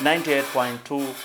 98.2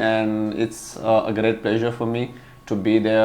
and it's a great pleasure for me to be there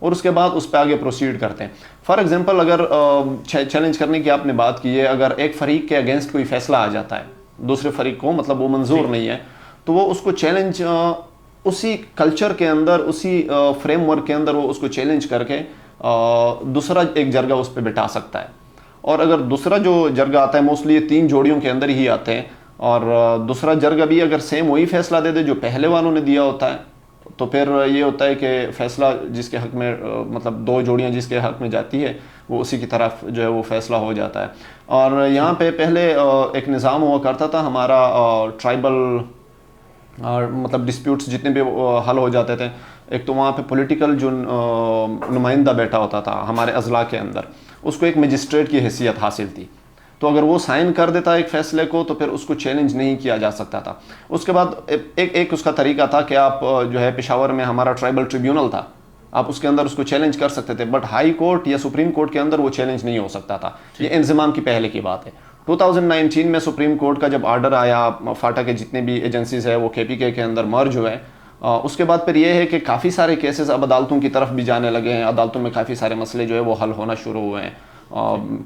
اور اس کے بعد اس پہ آگے پروسیڈ کرتے ہیں. فار ایگزامپل اگر چیلنج کرنے کی آپ نے بات کی ہے, اگر ایک فریق کے اگینسٹ کوئی فیصلہ آ جاتا ہے دوسرے فریق کو, مطلب وہ منظور نہیں ہے, تو وہ اس کو چیلنج اسی کلچر کے اندر, اسی فریم ورک کے اندر وہ اس کو چیلنج کر کے دوسرا ایک جرگہ اس پہ بٹھا سکتا ہے. اور اگر دوسرا جو جرگہ آتا ہے, موسٹلی یہ 3 جوڑیوں کے اندر ہی آتے ہیں, اور دوسرا جرگہ بھی اگر سیم وہی فیصلہ دے دے جو پہلے والوں نے دیا ہوتا ہے, تو پھر یہ ہوتا ہے کہ فیصلہ جس کے حق میں, مطلب 2 جوڑیاں جس کے حق میں جاتی ہے وہ اسی کی طرف جو ہے وہ فیصلہ ہو جاتا ہے. اور یہاں پہ پہلے ایک نظام ہوا کرتا تھا ہمارا ٹرائبل, مطلب ڈسپیوٹس جتنے بھی حل ہو جاتے تھے, ایک تو وہاں پہ پولیٹیکل جو نمائندہ بیٹھا ہوتا تھا ہمارے اضلاع کے اندر, اس کو ایک مجسٹریٹ کی حیثیت حاصل تھی. تو اگر وہ سائن کر دیتا ایک فیصلے کو تو پھر اس کو چیلنج نہیں کیا جا سکتا تھا. اس کے بعد ایک اس کا طریقہ تھا کہ آپ جو ہے پشاور میں ہمارا ٹرائبل ٹریبیونل تھا, آپ اس کے اندر اس کو چیلنج کر سکتے تھے, بٹ ہائی کورٹ یا سپریم کورٹ کے اندر وہ چیلنج نہیں ہو سکتا تھا. یہ انضمام کی پہلے کی بات ہے. 2019 میں سپریم کورٹ کا جب آرڈر آیا, فاٹا کے جتنے بھی ایجنسیز ہیں وہ KPK کے اندر مرج ہوئے, اس کے بعد پھر یہ ہے کہ کافی سارے کیسز اب عدالتوں کی طرف بھی جانے لگے ہیں, عدالتوں میں کافی سارے مسئلے جو ہے وہ حل ہونا شروع ہوئے ہیں,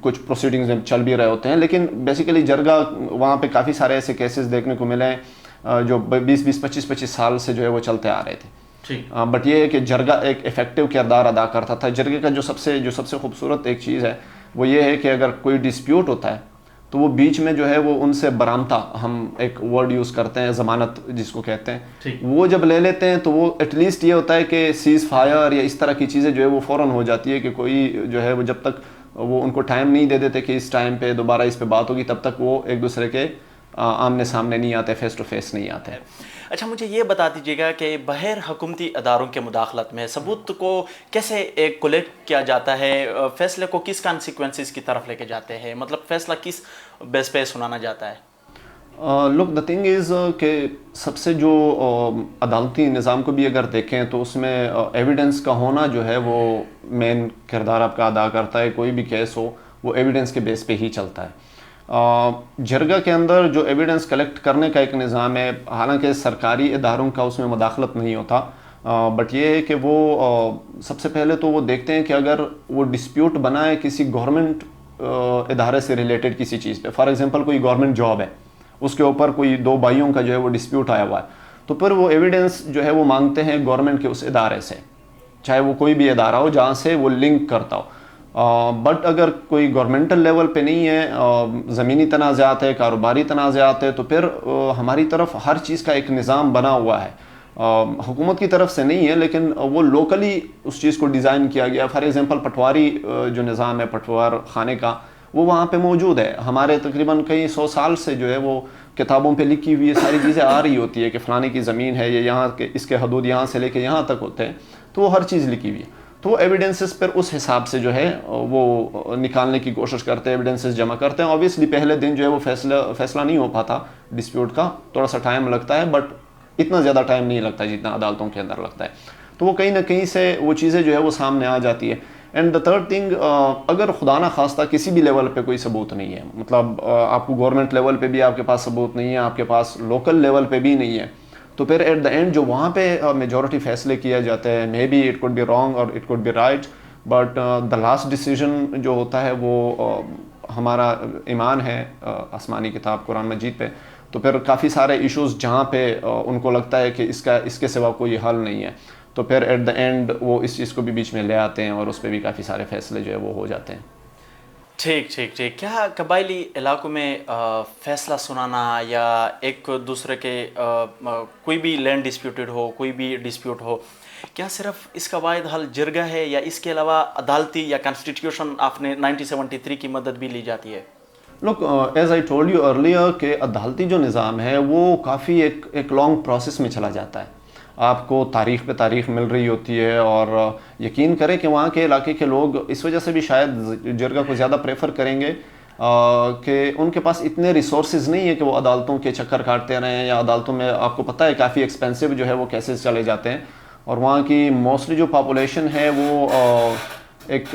کچھ پروسیڈنگز چل بھی رہے ہوتے ہیں. لیکن بیسیکلی جرگہ وہاں پہ کافی سارے ایسے کیسز دیکھنے کو ملے ہیں جو 20-25 سال سے جو ہے وہ چلتے آ رہے تھے. بٹ یہ ہے کہ جرگہ ایک افیکٹو کردار ادا کرتا تھا. جرگے کا جو سب سے خوبصورت ایک چیز ہے وہ یہ ہے کہ اگر کوئی ڈسپیوٹ ہوتا ہے تو وہ بیچ میں جو ہے وہ ان سے برامتا, ہم ایک ورڈ یوز کرتے ہیں ضمانت جس کو کہتے ہیں, وہ جب لے لیتے ہیں تو وہ ایٹ لیسٹ یہ ہوتا ہے کہ سیز فائر یا اس طرح کی چیزیں جو ہے وہ فوراً ہو جاتی ہے, کہ کوئی جو ہے وہ جب تک وہ ان کو ٹائم نہیں دے دیتے کہ اس ٹائم پہ دوبارہ اس پہ بات ہوگی, تب تک وہ ایک دوسرے کے آمنے سامنے نہیں آتے, فیس ٹو فیس نہیں آتے. اچھا, مجھے یہ بتا دیجیے گا کہ بغیر حکومتی اداروں کے مداخلت میں ثبوت کو کیسے ایک کولیکٹ کیا جاتا ہے, فیصلے کو کس کانسیکوینسز کی طرف لے کے جاتے ہیں, مطلب فیصلہ کس بیس پہ سنانا جاتا ہے؟ لک دا تھنگ از کہ سب سے جو عدالتی نظام کو بھی اگر دیکھیں تو اس میں ایویڈنس کا ہونا جو ہے وہ مین کردار آپ کا ادا کرتا ہے. کوئی بھی کیس ہو وہ ایویڈنس کے بیس پہ ہی چلتا ہے. جرگہ کے اندر جو ایویڈنس کلیکٹ کرنے کا ایک نظام ہے, حالانکہ سرکاری اداروں کا اس میں مداخلت نہیں ہوتا, بٹ یہ ہے کہ وہ سب سے پہلے تو وہ دیکھتے ہیں کہ اگر وہ ڈسپیوٹ بنا ہے کسی گورنمنٹ ادارے سے ریلیٹڈ کسی چیز پہ, فار ایگزامپل کوئی گورنمنٹ جاب ہے, اس کے اوپر کوئی 2 بھائیوں کا جو ہے وہ ڈسپیوٹ آیا ہوا ہے, تو پھر وہ ایویڈنس جو ہے وہ مانگتے ہیں گورنمنٹ کے اس ادارے سے, چاہے وہ کوئی بھی ادارہ ہو جہاں سے وہ لنک کرتا ہو. بٹ اگر کوئی گورنمنٹل لیول پہ نہیں ہے, زمینی تنازعات ہے, کاروباری تنازعات ہے, تو پھر ہماری طرف ہر چیز کا ایک نظام بنا ہوا ہے, حکومت کی طرف سے نہیں ہے لیکن وہ لوکلی اس چیز کو ڈیزائن کیا گیا. فار ایگزامپل پٹواری جو نظام ہے پٹوار خانے کا, وہ وہاں پہ موجود ہے. ہمارے تقریباً کئی 100 سال سے جو ہے وہ کتابوں پہ لکھی ہوئی ساری چیزیں آ رہی ہوتی ہے کہ فلانے کی زمین ہے, یہ یہاں کے اس کے حدود یہاں سے لے کے یہاں تک ہوتے ہیں, تو وہ ہر چیز لکھی ہوئی ہے. تو وہ ایویڈنسز پر اس حساب سے جو ہے وہ نکالنے کی کوشش کرتے ہیں, ایویڈنسز جمع کرتے ہیں. اوبیسلی پہلے دن جو ہے وہ فیصلہ نہیں ہو پاتا ڈسپیوٹ کا, تھوڑا سا ٹائم لگتا ہے, بٹ اتنا زیادہ ٹائم نہیں لگتا جتنا عدالتوں کے اندر لگتا ہے. تو وہ کہیں نہ کہیں سے وہ چیزیں جو ہے وہ سامنے آ جاتی ہے. اینڈ دا تھرڈ تھنگ, اگر خدا نہ خواستہ کسی بھی لیول پہ کوئی ثبوت نہیں ہے, مطلب آپ کو گورنمنٹ لیول پہ بھی آپ کے پاس ثبوت نہیں ہے, آپ کے پاس لوکل لیول پہ بھی نہیں ہے, تو پھر ایٹ دا اینڈ جو وہاں پہ میجورٹی فیصلے کیا جاتے ہیں, may be it could be wrong اور it could be right, but the last decision جو ہوتا ہے وہ ہمارا ایمان ہے آسمانی کتاب قرآن مجید پہ. تو پھر کافی سارے ایشوز جہاں پہ ان کو لگتا ہے کہ اس کے سوا کوئی حل نہیں ہے, تو پھر ایٹ دا اینڈ وہ اس چیز کو بھی بیچ میں لے آتے ہیں اور اس پہ بھی کافی سارے فیصلے جو ہے وہ ہو جاتے ہیں. ٹھیک. کیا قبائلی علاقوں میں فیصلہ سنانا یا ایک دوسرے کے کوئی بھی لینڈ ڈسپیوٹڈ ہو, کوئی بھی ڈسپیوٹ ہو, کیا صرف اس کا واحد حل جرگہ ہے یا اس کے علاوہ عدالتی یا کانسٹیٹیوشن آپ نے 1973 کی مدد بھی لی جاتی ہے؟ Look as I told you earlier کہ عدالتی جو نظام ہے وہ کافی ایک لانگ پروسیس میں چلا جاتا ہے. آپ کو تاریخ پہ تاریخ مل رہی ہوتی ہے, اور یقین کریں کہ وہاں کے علاقے کے لوگ اس وجہ سے بھی شاید جرگہ کو زیادہ پریفر کریں گے کہ ان کے پاس اتنے ریسورسز نہیں ہے کہ وہ عدالتوں کے چکر کاٹتے رہیں, یا عدالتوں میں آپ کو پتہ ہے کافی ایکسپینسو جو ہے وہ کیسز چلے جاتے ہیں, اور وہاں کی موسٹلی جو پاپولیشن ہے وہ ایک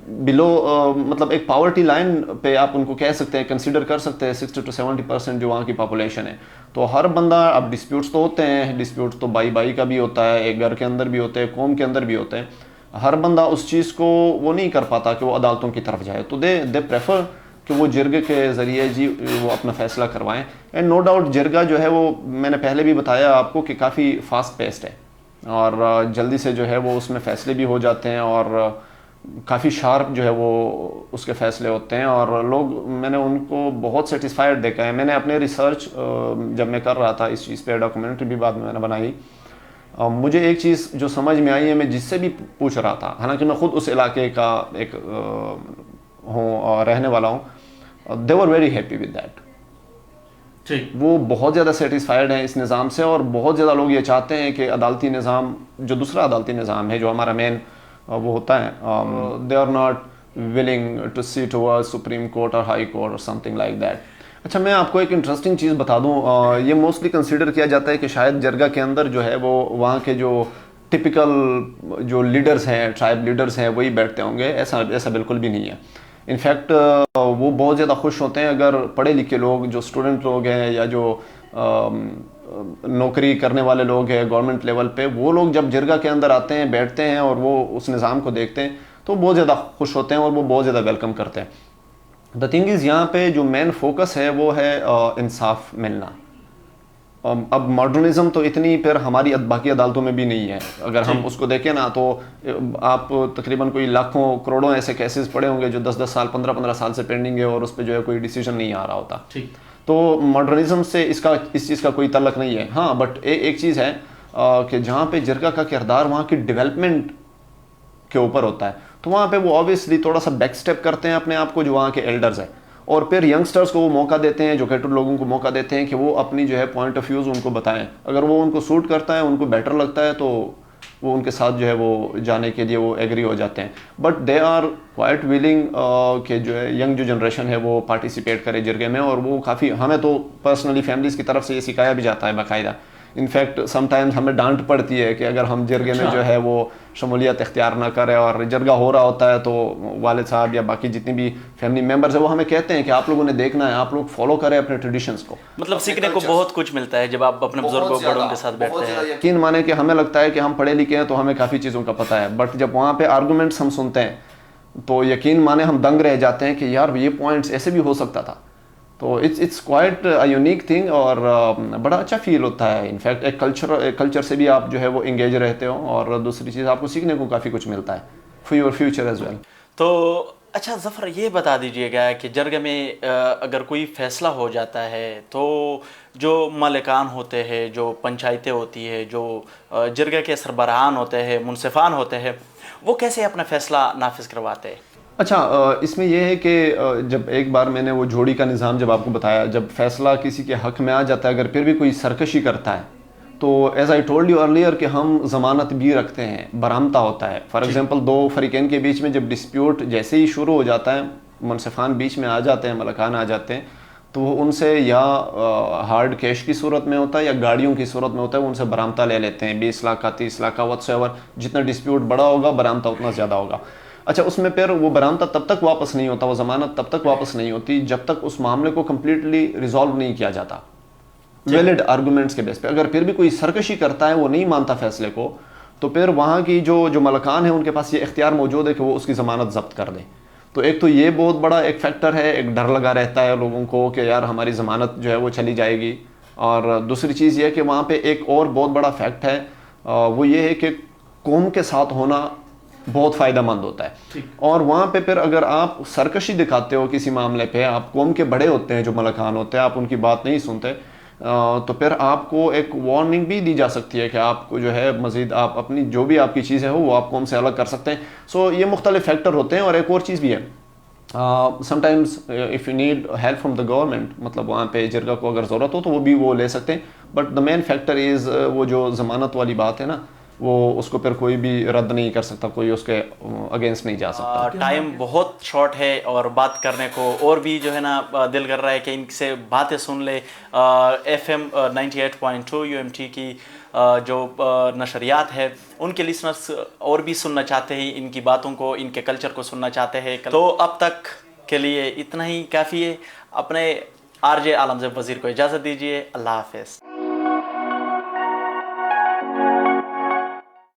بلو مطلب ایک پاورٹی لائن پہ آپ ان کو کہہ سکتے ہیں, کنسیڈر کر سکتے ہیں 60 to 70% جو وہاں کی پاپولیشن ہے. تو ہر بندہ, اب ڈسپیوٹس تو ہوتے ہیں, ڈسپیوٹس تو بائی بائی کا بھی ہوتا ہے, ایک گھر کے اندر بھی ہوتے ہیں, قوم کے اندر بھی ہوتے ہیں, ہر بندہ اس چیز کو وہ نہیں کر پاتا کہ وہ عدالتوں کی طرف جائے, تو دے پریفر کہ وہ جرگے کے ذریعے جی وہ اپنا فیصلہ کروائیں. اینڈ نو ڈاؤٹ جرگہ جو ہے وہ میں نے پہلے بھی بتایا آپ کو کہ کافی فاسٹ پیسڈ ہے, اور جلدی سے جو ہے وہ اس میں فیصلے بھی ہو جاتے ہیں, اور کافی شارپ جو ہے وہ اس کے فیصلے ہوتے ہیں, اور لوگ, میں نے ان کو بہت سیٹسفائڈ دیکھا ہے. میں نے اپنے ریسرچ جب میں کر رہا تھا اس چیز پہ, ڈاکومنٹری بھی بعد میں نے بنائی, مجھے ایک چیز جو سمجھ میں آئی ہے, میں جس سے بھی پوچھ رہا تھا, حالانکہ میں خود اس علاقے کا ایک ہوں اور رہنے والا ہوں, they were very happy with that. وہ بہت زیادہ سیٹسفائڈ ہیں اس نظام سے, اور بہت زیادہ لوگ یہ چاہتے ہیں کہ عدالتی نظام, جو دوسرا عدالتی نظام ہے جو ہمارا مین وہ ہوتا ہے, they are not willing to see towards Supreme Court or High Court or something like that. اچھا, میں آپ کو ایک انٹرسٹنگ چیز بتا دوں, یہ موسٹلی کنسیڈر کیا جاتا ہے کہ شاید جرگہ کے اندر جو ہے وہ وہاں کے جو ٹپیکل جو لیڈرز ہیں, ٹرائب لیڈرز ہیں, وہی بیٹھتے ہوں گے. ایسا بالکل بھی نہیں ہے. انفیکٹ وہ بہت زیادہ خوش ہوتے ہیں اگر پڑھے لکھے لوگ, جو اسٹوڈنٹ لوگ ہیں یا جو نوکری کرنے والے لوگ ہیں گورنمنٹ لیول پہ, وہ لوگ جب جرگہ کے اندر آتے ہیں, بیٹھتے ہیں, اور وہ اس نظام کو دیکھتے ہیں, تو بہت زیادہ خوش ہوتے ہیں اور وہ بہت زیادہ ویلکم کرتے ہیں. دا تھنگ از, یہاں پہ جو مین فوکس ہے وہ ہے انصاف ملنا. اب ماڈرنزم تو اتنی پھر ہماری باقی عدالتوں میں بھی نہیں ہے. اگر ہم اس کو دیکھیں نا, تو آپ تقریباً کوئی لاکھوں کروڑوں ایسے کیسز پڑے ہوں گے جو 10 سال 15 سال سے پینڈنگ ہے, اور اس پہ جو ہے کوئی ڈیسیجن نہیں آ رہا ہوتا. تو ماڈرنزم سے اس چیز کا کوئی تعلق نہیں ہے. ہاں, بٹ ایک چیز ہے کہ جہاں پہ جرگہ کا کردار وہاں کی ڈیولپمنٹ کے اوپر ہوتا ہے, تو وہاں پہ وہ آبویسلی تھوڑا سا بیک اسٹیپ کرتے ہیں اپنے آپ کو, جو وہاں کے ایلڈرز ہیں, اور پھر ینگسٹرز کو وہ موقع دیتے ہیں, ایجوکیٹڈ لوگوں کو موقع دیتے ہیں کہ وہ اپنی جو ہے پوائنٹ آف ویوز ان کو بتائیں. اگر وہ ان کو سوٹ کرتا ہے, ان کو بیٹر لگتا ہے, تو وہ ان کے ساتھ جو ہے وہ جانے کے لیے وہ ایگری ہو جاتے ہیں. But they are quite willing کہ جو ہے ینگ جو جنریشن ہے وہ پارٹیسپیٹ کرے جرگے میں, اور وہ کافی, ہمیں تو پرسنلی فیملیز کی طرف سے یہ سکھایا بھی جاتا ہے باقاعدہ. انفیکٹ سم ٹائمز ہمیں ڈانٹ پڑتی ہے کہ اگر ہم جرگے میں جو ہے وہ شمولیت اختیار نہ کرے, اور جرگہ ہو رہا ہوتا ہے تو والد صاحب یا باقی جتنی بھی فیملی ممبرز ہیں وہ ہمیں کہتے ہیں کہ آپ لوگوں نے دیکھنا ہے, آپ لوگ فالو کریں اپنے ٹریڈیشنز کو. مطلب سیکھنے کو بہت کچھ ملتا ہے جب آپ اپنے بزرگوں بڑوں کے ساتھ بیٹھتے ہیں. یقین مانیں کہ ہمیں لگتا ہے کہ ہم پڑھے لکھے ہیں تو ہمیں کافی چیزوں کا پتہ ہے, بٹ جب وہاں پہ آرگومنٹس ہم سنتے ہیں تو یقین مانیں ہم دنگ رہ جاتے ہیں کہ یار یہ پوائنٹس ایسے بھی ہو سکتا تھا. تو it's quite a unique thing, اور بڑا اچھا فیل ہوتا ہے. انفیکٹ ایک کلچر سے بھی آپ جو ہے وہ انگیج رہتے ہو, اور دوسری چیز آپ کو سیکھنے کو کافی کچھ ملتا ہے for your future as well. تو اچھا ظفر, یہ بتا دیجیے گا کہ جرگے میں اگر کوئی فیصلہ ہو جاتا ہے تو جو مالکان ہوتے ہیں, جو پنچایتیں ہوتی ہے, جو جرگے کے سربراہان ہوتے ہیں, منصفان ہوتے ہیں, وہ کیسے اپنا فیصلہ نافذ کرواتے ہیں؟ اچھا, اس میں یہ ہے کہ جب ایک بار میں نے وہ جوڑی کا نظام جب آپ کو بتایا, جب فیصلہ کسی کے حق میں آ جاتا ہے, اگر پھر بھی کوئی سرکشی کرتا ہے, تو as I told you earlier کہ ہم ضمانت بھی رکھتے ہیں, برآمدہ ہوتا ہے. فار ایگزامپل, دو فریقین کے بیچ میں جب ڈسپیوٹ جیسے ہی شروع ہو جاتا ہے, منصفان بیچ میں آ جاتے ہیں, ملکان آ جاتے ہیں, تو وہ ان سے یا ہارڈ کیش کی صورت میں ہوتا ہے یا گاڑیوں کی صورت میں ہوتا ہے, وہ ان سے برآمدہ لے لیتے ہیں, 20 لاکھ کا, 30 لاکھ کا, وٹس ایور. جتنا ڈسپیوٹ بڑا ہوگا برآمدہ اتنا زیادہ ہوگا. اچھا, اس میں پھر وہ برآمدہ تب تک واپس نہیں ہوتا, وہ ضمانت تب تک واپس نہیں ہوتی جب تک اس معاملے کو کمپلیٹلی ریزالو نہیں کیا جاتا ویلڈ آرگومنٹس کے بیس پہ. اگر پھر بھی کوئی سرکشی کرتا ہے, وہ نہیں مانتا فیصلے کو, تو پھر وہاں کی جو ملکان ہیں ان کے پاس یہ اختیار موجود ہے کہ وہ اس کی ضمانت ضبط کر دیں. تو ایک تو یہ بہت بڑا ایک فیکٹر ہے, ایک ڈر لگا رہتا ہے لوگوں کو کہ یار ہماری ضمانت جو ہے وہ چلی جائے گی. اور دوسری چیز یہ ہے کہ وہاں پہ ایک اور بہت بڑا فیکٹ ہے, وہ یہ ہے کہ قوم کے ساتھ ہونا بہت فائدہ مند ہوتا ہے. اور وہاں پہ پھر اگر آپ سرکشی دکھاتے ہو کسی معاملے پہ, آپ قوم کے بڑے ہوتے ہیں جو ملکان ہوتے ہیں, آپ ان کی بات نہیں سنتے, تو پھر آپ کو ایک وارننگ بھی دی جا سکتی ہے کہ آپ کو جو ہے مزید آپ اپنی جو بھی آپ کی چیزیں ہو وہ آپ قوم سے الگ کر سکتے ہیں. سو یہ مختلف فیکٹر ہوتے ہیں. اور ایک اور چیز بھی ہے, some times if you need help from the government, مطلب وہاں پہ جرگہ کو اگر ضرورت ہو تو وہ بھی وہ لے سکتے ہیں. But the main factor is وہ جو ضمانت والی بات ہے نا, وہ اس کو پھر کوئی بھی رد نہیں کر سکتا, کوئی اس کے اگینسٹ نہیں جا سکتا. ٹائم بہت شارٹ ہے اور بات کرنے کو اور بھی جو ہے نا دل کر رہا ہے کہ ان سے باتیں سن لے. FM 98.2 UMT کی جو نشریات ہے ان کے لسنرس اور بھی سننا چاہتے ہیں ان کی باتوں کو، ان کے کلچر کو سننا چاہتے ہیں، تو اب تک کے لیے اتنا ہی کافی ہے۔ اپنے RJ عالم زیب وزیر کو اجازت دیجیے، اللہ حافظ۔